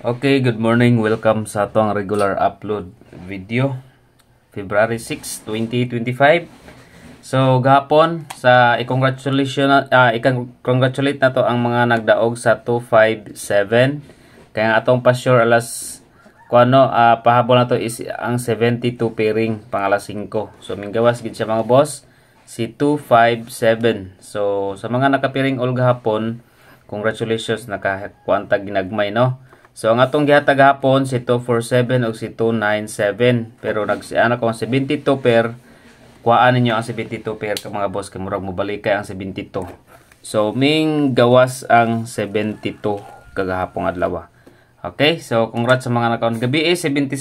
Okay, good morning. Welcome sa atong regular upload video. February 6, 2025. So, gahapon sa i-congratulate na to ang mga nagdaog sa 257. Kaya atong pa-sure alas pahabol na to is ang 72 pairing pang alas 5. So, minggawas gid siya mga boss si 257. So, sa mga nakapiring all gahapon, congratulations, nakakuantag ginagmay, no? So, ang atong gihatag hapon si 247 o si 297. Pero nagsiana ko ang 72 pair. Kuhaan ninyo ang 72 pair ka mga boss. Kamurag mo balik kay ang 72. So, ming gawas ang 72 kagahapong adlaw. Okay, so congrats sa mga nakaon gabi 77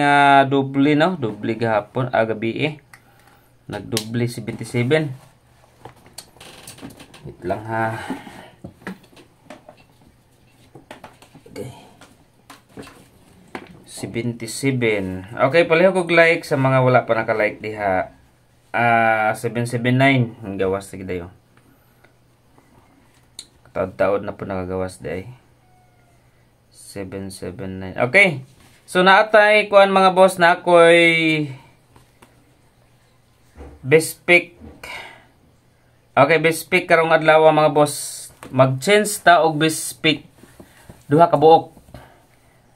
nga doble, no? Doble gahapon gabi nagdoble 77. Wait lang ha. Okay. 77. Okay, paliho kog like sa mga wala pa naka-like diha. 779 ang gawas lagi dayo. Taod-taod na po nakagawas day. 779. Okay. So naatay kuan mga boss na ako'y best pick. Okay, best pick karong adlaw mga boss. Mag-change ta og best pick duha ka buok.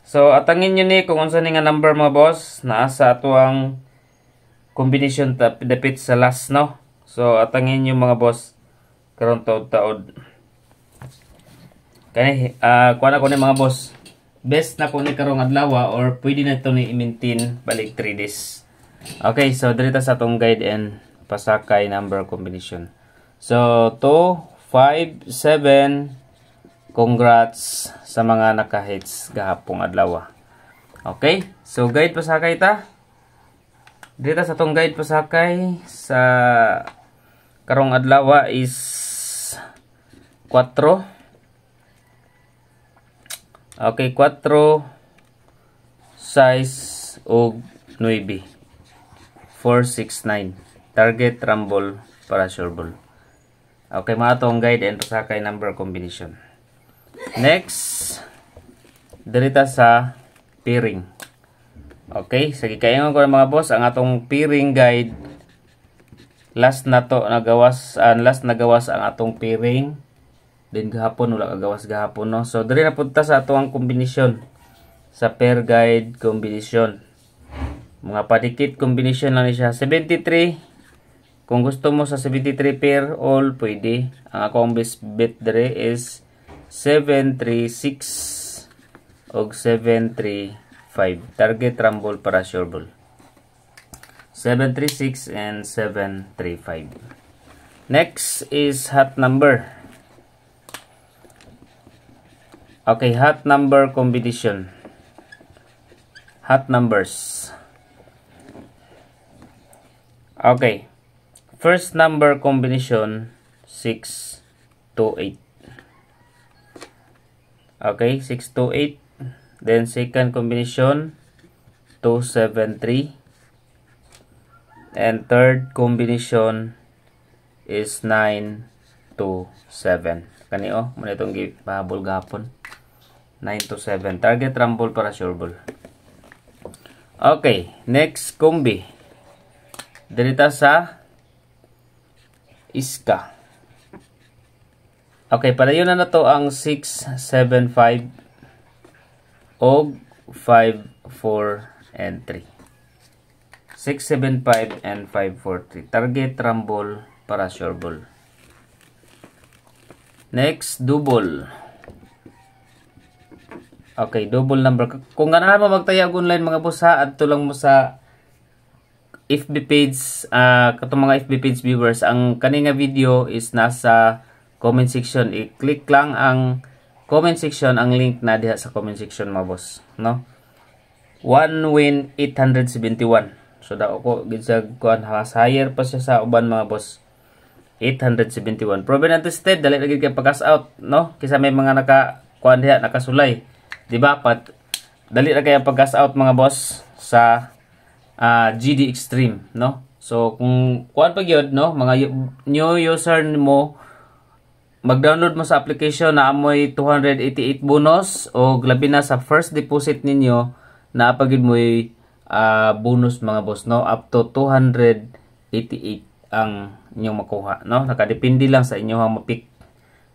So atangin nyo ni kung unsa ni nga number mga boss. Naa sa ato ang combination dapit sa last, no? So atangin nyo mga boss karon taod-taod. Kani kuan ako ni mga boss. Best na ko ni karong adlaw or pwede na ito ni i-maintain balik 3 days. Okay, so dito sa atong guide and pasakay number combination. So 2, 5, 7. Congrats sa mga naka-hits gahapong adlaw. Okay, so guide pasakay ta. Dito sa atong guide pasakay sa karong adlaw is 4. Okay, 4 size og 9. 469. Target, rumble, para sure ball. Okay, mga atong guide and pasakay number combination. Next, dito sa pairing. Okay, sige kaingon ko mga boss ang atong pairing guide. Last nagawas ang atong pairing. Then gahapon wala kagawas gahapon, no. So diri na punta sa atong kombinasyon sa pair guide combination. Mga padikit combination lang ni siya 73. Kung gusto mo sa 73 pair all pwede. Ang akong best bet diri is 736 og 735. Target, rumble, para sure ball. 736 and 735. Next is hot number. Okay, hot number combination. Hot numbers. Okay. First number combination 6 to 8. Okay, 6 to 8. Then second combination 273. And third combination is 9 to 7. Kani mo itong pahabol gapon. 9 to 7. Target, rumble, para sure ball. Okay, next combi. Dito sa iska. Okay, padayon na to ang 6, 7, 5 og 5, 4, and 3. 6, 7, 5, and 5, 4, 3. Target, rumble, para sure ball. Next, double. Okay, double number. Kung ganahan mo magtayag online mga boss ha, adto lang mo sa FB page, katong mga FB page viewers, ang kaninga video is nasa comment section. I-click lang ang comment section, ang link na diha sa comment section mga boss, no? 1 win 871. So daw ko ginsag kuan higher pa siya sa uban mga boss. 871. Proven and tested, dali lagi kay pag-cash out, no? Kisa may mga kuan diha nakasulay. Di ba? Dali na kaya pag-cash out mga boss sa GD Extreme, no? So kung kuan pag yun, no, mga new user mo mag-download mo sa application na amoy 288 bonus o labi na sa first deposit ninyo na apagid mo bonus mga boss, no, up to 288 ang inyong makuha, no. Nakadepende lang sa inyo ang mapik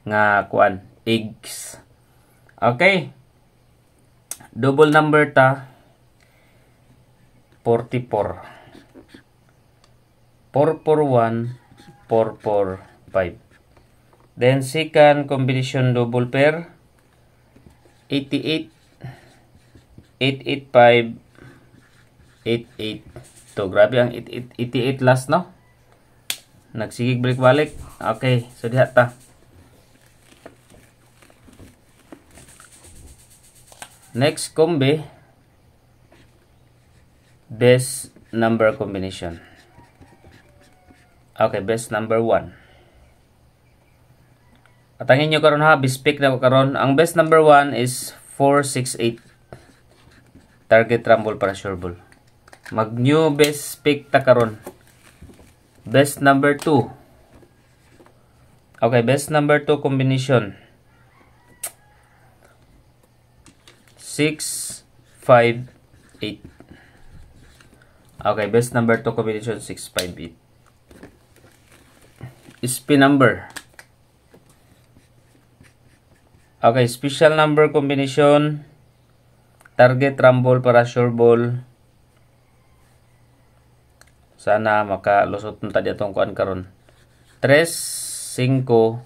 nga kuan eggs. Okay, double number ta 44 441 445. Then second combination double pair 88 885 88. To grabe ang 88 last, no. Nagsigig balik-balik. Okay, so diha ta. Next combi best number combination. Okay, best number 1. Atangin nyo karon ha, bispik na ko karon. Ang best number 1 is 468. Target rumble para sure ball. Mag new best pick ta karon. Best number 2. Okay, best number 2 combination. 6 5 8. Okay, best number 2 combination 6 5 8. Spin number. Okay, special number combination. Target rumble para sure ball. Sana makalusot na tayo itong kuan karon. 3, 5,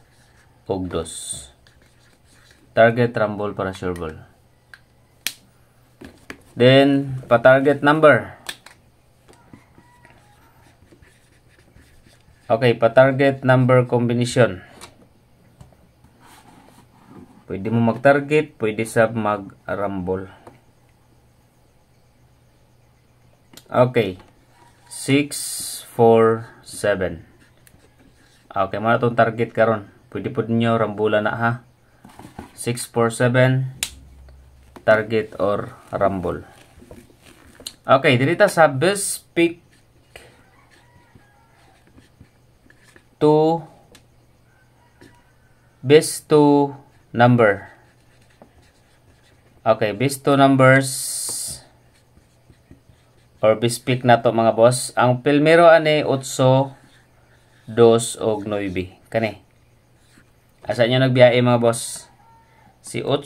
ug 2. Target rumble para sure ball. Then, pa-target number. Okay, pa-target number combination. Pwede mo mag-target, pwede sa mag-rumble. Okay. 6, 4, 7. Okay, mga itong target karon. Pwede po ninyo rambula na ha. 6, 4, 7. Target or rumble. Okay, dito sa best pick 2. Best 2 number. Okay, best 2 numbers or best pick na to mga boss. Ang primero ani 8, 2 og 9. Kani. Asa nyo nagbiyahe mga boss? Si 8,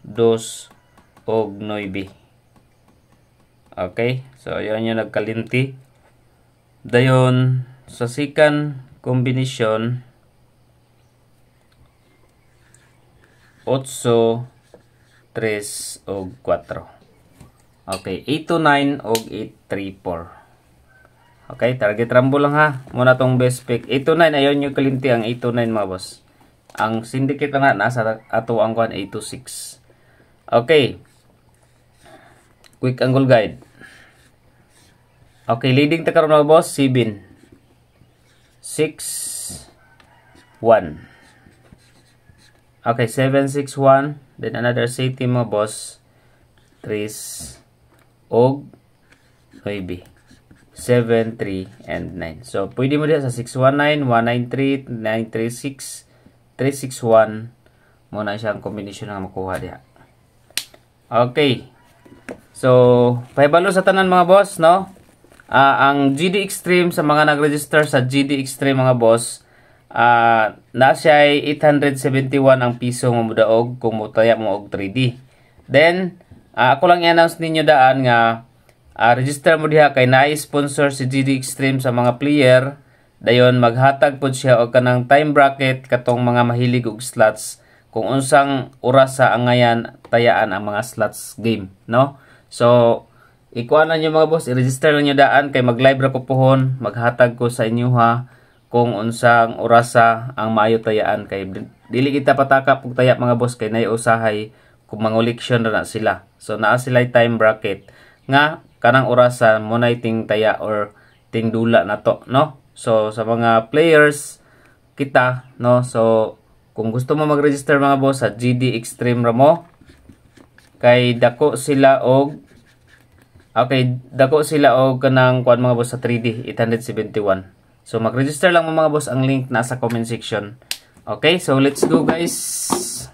2 og 9. Okay, so yun yung nagkalinti. Dayon sa second combination 8, 3 og 4. Okay, 829 og 834. Okay, target rumble lang ha. Muna tong best pick. 829 ayon yung kalinti ang 829 mga boss. Ang syndicate na nasa ato ang kuan 826. Okay. Quick angle guide. Okay, leading ta karon mga boss 7 6 1. Okay, 7, 6, 1. Then another city mga boss. 3 og 9. 7, 3, and 9. So, pwede mo diya sa 619, 193, 936, 361. Muna siyang combination na makuha diya. Okay. So, pahibalo sa tanan mga boss, no? Ang GD Extreme sa mga nag-register sa GD Extreme mga boss, na siya ay 871 ang piso mo mudaog kung mutaya mo og 3D. Then, ako lang i-announce ninyo daan nga register mo diha kay na-sponsor si GD Extreme sa mga player. Dayon maghatag pod siya og kanang time bracket katong mga mahilig og slots kung unsang oras sa angayan tayaan ang mga slots game, no? So, ikuan na nyo mga boss, i-register lang nyo daan kay mag-live ra ko pohon, maghatag ko sa inyo ha kung unsang orasa ang maayo tayaan kay dili kita pataka pug taya mga boss kay nay usahay kung mangoleksyon na sila. So naa sila time bracket nga kanang orasa mo nay ting taya or ting dula na to, no? So sa mga players kita, no? So kung gusto mo mag-register mga boss sa GD Extreme Ramo kay dako sila og kanang kuan mga boss sa 3D 871. So mag-register lang mo mga boss, ang link nasa comment section. Okay, so let's go guys.